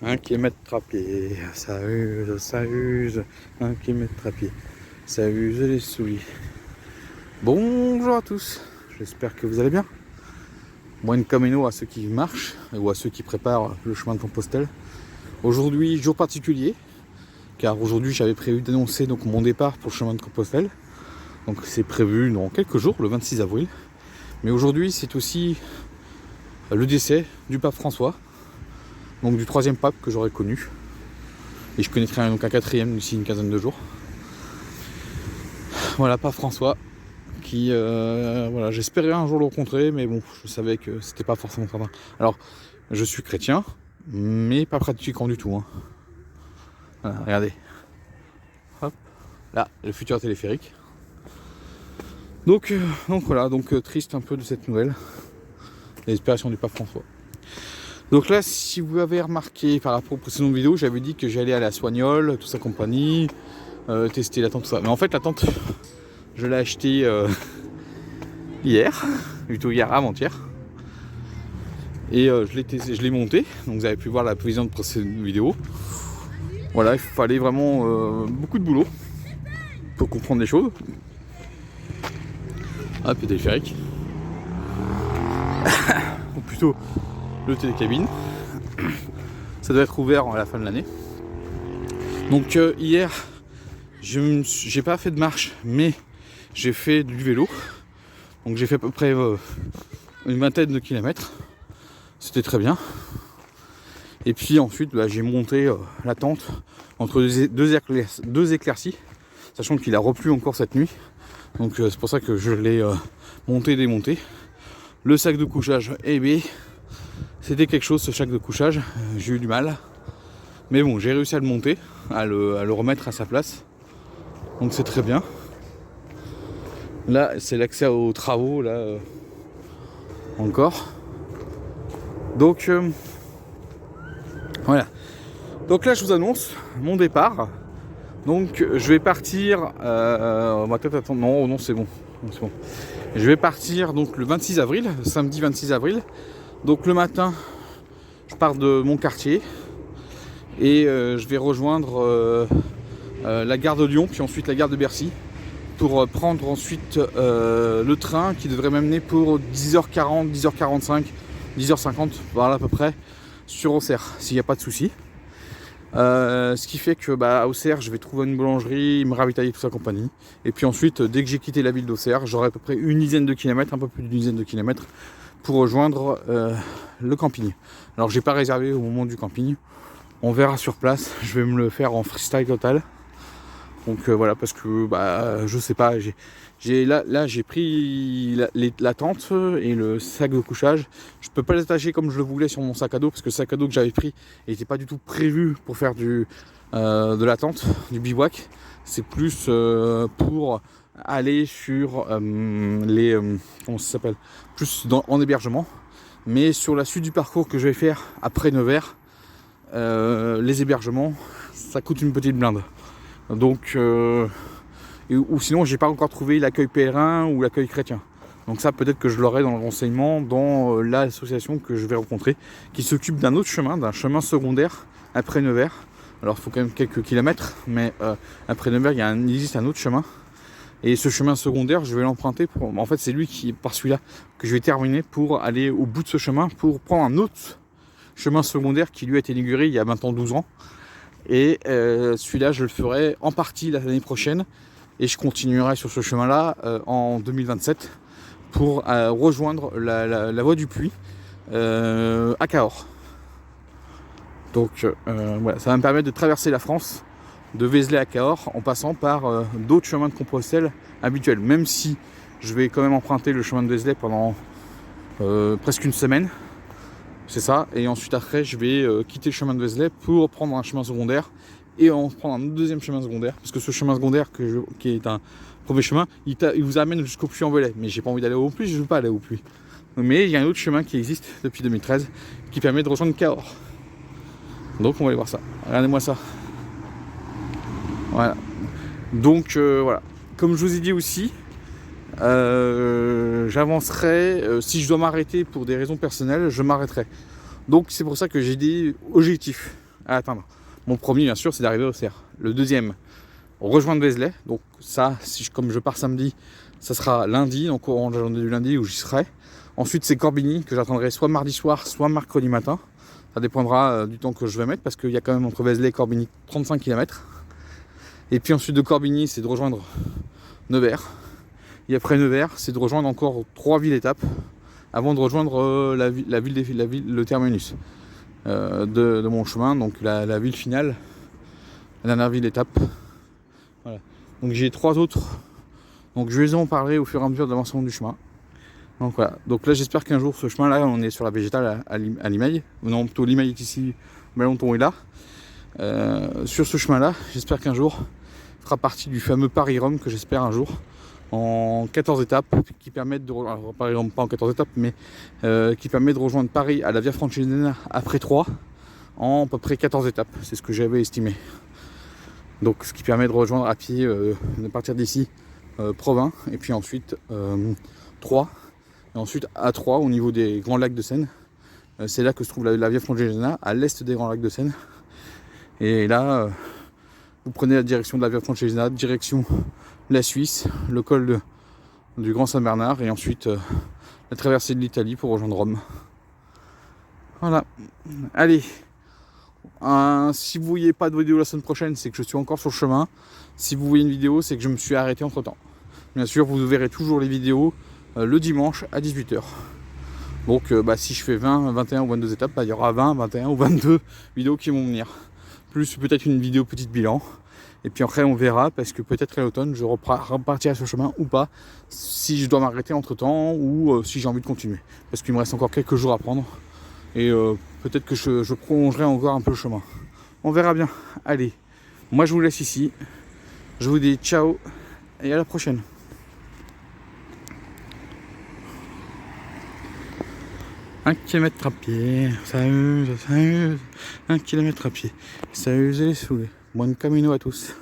1 km à pied, ça use, 1 km à pied, ça use les souliers. Bonjour à tous, j'espère que vous allez bien. Buen camino à ceux qui marchent ou à ceux qui préparent le chemin de Compostelle. Aujourd'hui, jour particulier, car aujourd'hui j'avais prévu d'annoncer donc mon départ pour le chemin de Compostelle. Donc c'est prévu dans quelques jours, le 26 avril. Mais aujourd'hui c'est aussi le décès du pape François, donc du 3e pape que j'aurais connu. Et je connaîtrai donc un 4e d'ici une quinzaine de jours. Voilà, pape François, qui voilà, j'espérais un jour le rencontrer, mais bon, je savais que c'était pas forcément certain. Alors, je suis chrétien, mais pas pratiquant du tout. Hein. Voilà, regardez. Hop, là, le futur téléphérique. Donc voilà, triste un peu de cette nouvelle, l'inspiration du pape François. Donc là, si vous avez remarqué par rapport aux précédentes vidéos, j'avais dit que j'allais aller à Soignol, toute sa compagnie, tester la tente, tout ça. Mais en fait, la tente, je l'ai achetée hier, plutôt hier, avant-hier. Et je l'ai montée, donc vous avez pu voir la précédente vidéo. Voilà, il fallait vraiment beaucoup de boulot pour comprendre les choses. Ah, puis téléphérique. Ou plutôt le télécabine. Ça doit être ouvert à la fin de l'année. Donc hier, j'ai pas fait de marche, mais j'ai fait du vélo. Donc j'ai fait à peu près une vingtaine de kilomètres. C'était très bien. Et puis ensuite, j'ai monté la tente entre deux éclaircies, sachant qu'il a replu encore cette nuit. Donc c'est pour ça que je l'ai monté et démonté. Le sac de couchage, eh bien, c'était quelque chose ce sac de couchage. J'ai eu du mal. Mais bon, j'ai réussi à le monter, à le remettre à sa place. Donc c'est très bien. Là, c'est l'accès aux travaux, là, encore. Donc, voilà. Donc là, je vous annonce mon départ. Donc, je vais partir... on va peut-être attendre... Non, c'est bon. C'est bon. Je vais partir donc le 26 avril, samedi 26 avril. Donc le matin, je pars de mon quartier. Et je vais rejoindre la gare de Lyon, puis ensuite la gare de Bercy, pour prendre ensuite le train qui devrait m'amener pour 10h40, 10h45, 10h50, voilà à peu près, sur Auxerre, s'il n'y a pas de souci. Ce qui fait que à Auxerre, je vais trouver une boulangerie, me ravitailler, toute sa compagnie. Et puis ensuite, dès que j'ai quitté la ville d'Auxerre, j'aurai à peu près une dizaine de kilomètres, un peu plus d'une dizaine de kilomètres, pour rejoindre le camping. Alors j'ai pas réservé au moment du camping. On verra sur place, je vais me le faire en freestyle total. Donc voilà, parce que je sais pas, j'ai pris la tente et le sac de couchage. Je peux pas les attacher comme je le voulais sur mon sac à dos, parce que le sac à dos que j'avais pris n'était pas du tout prévu pour faire de la tente, du bivouac. C'est plus pour aller sur comment ça s'appelle, plus en hébergement. Mais sur la suite du parcours que je vais faire après Nevers, les hébergements, ça coûte une petite blinde. Donc, ou sinon, j'ai pas encore trouvé l'accueil pèlerin ou l'accueil chrétien. Donc ça, peut-être que je l'aurai dans le renseignement dans l'association que je vais rencontrer, qui s'occupe d'un autre chemin, d'un chemin secondaire après Nevers. Alors, il faut quand même quelques kilomètres, mais après Nevers, il existe un autre chemin. Et ce chemin secondaire, je vais l'emprunter en fait, c'est lui qui, par celui-là, que je vais terminer pour aller au bout de ce chemin, pour prendre un autre chemin secondaire qui lui a été inauguré il y a maintenant 12 ans. Et celui-là, je le ferai en partie l'année prochaine. Et je continuerai sur ce chemin-là en 2027 pour rejoindre la voie du Puy à Cahors. Donc voilà, ça va me permettre de traverser la France, de Vézelay à Cahors, en passant par d'autres chemins de Compostelle habituels. Même si je vais quand même emprunter le chemin de Vézelay pendant presque une semaine. C'est ça, et ensuite après je vais quitter le chemin de Vézelay pour prendre un chemin secondaire et en prendre un deuxième chemin secondaire, parce que ce chemin secondaire qui est un premier chemin, il vous amène jusqu'au Puy-en-Velay, mais j'ai pas envie d'aller au Puy, je veux pas aller au Puy. Mais il y a un autre chemin qui existe depuis 2013 qui permet de rejoindre Cahors. Donc on va aller voir ça. Regardez-moi ça. Voilà. Donc voilà. Comme je vous ai dit aussi, j'avancerai, si je dois m'arrêter pour des raisons personnelles, je m'arrêterai. Donc c'est pour ça que j'ai des objectifs. à atteindre. Mon premier, bien sûr, c'est d'arriver au Auxerre. Le deuxième, rejoindre Vézelay. Donc ça, comme je pars samedi, ça sera lundi, donc au courant de la journée du lundi où j'y serai. Ensuite, c'est Corbigny que j'attendrai soit mardi soir, soit mercredi matin. Ça dépendra du temps que je vais mettre parce qu'il y a quand même entre Vézelay et Corbigny 35 km. Et puis ensuite de Corbigny, c'est de rejoindre Nevers. Et après Nevers, c'est de rejoindre encore 3 villes étapes avant de rejoindre le terminus de mon chemin, donc la ville finale, la dernière ville étape. Voilà. Donc j'ai 3 autres. Donc je vais en parler au fur et à mesure de l'avancement du chemin. Donc voilà. Donc là j'espère qu'un jour ce chemin là, on est sur la végétale à Limeil. Non, plutôt Limeil est ici, Valenton est là. Sur ce chemin là, j'espère qu'un jour fera partie du fameux Paris-Rome que j'espère un jour en 14 étapes qui permettent de rejoindre, par exemple pas en 14 étapes mais qui permet de rejoindre Paris à la Via Francigena après 3 en à peu près 14 étapes, c'est ce que j'avais estimé. Donc ce qui permet de rejoindre à pied de partir d'ici Provins et puis ensuite 3 et ensuite à 3 au niveau des grands lacs de Seine. C'est là que se trouve la Via Francigena à l'est des grands lacs de Seine. Et là vous prenez la direction de la Via Francigena, direction la Suisse, le col du Grand Saint-Bernard et ensuite la traversée de l'Italie pour rejoindre Rome. Voilà. Allez. Si vous ne voyez pas de vidéo la semaine prochaine, c'est que je suis encore sur le chemin. Si vous voyez une vidéo, c'est que je me suis arrêté entre temps. Bien sûr, vous verrez toujours les vidéos le dimanche à 18h. Donc si je fais 20, 21 ou 22 étapes, il y aura 20, 21 ou 22 vidéos qui vont venir. Plus peut-être une vidéo petite bilan. Et puis après on verra parce que peut-être qu'à l'automne je repartirai sur ce chemin ou pas, si je dois m'arrêter entre temps ou si j'ai envie de continuer. Parce qu'il me reste encore quelques jours à prendre et peut-être que je prolongerai encore un peu le chemin. On verra bien. Allez, moi je vous laisse ici. Je vous dis ciao et à la prochaine. Un kilomètre à pied, ça use, 1 kilomètre à pied, ça use les saoulés. Bon camino à tous.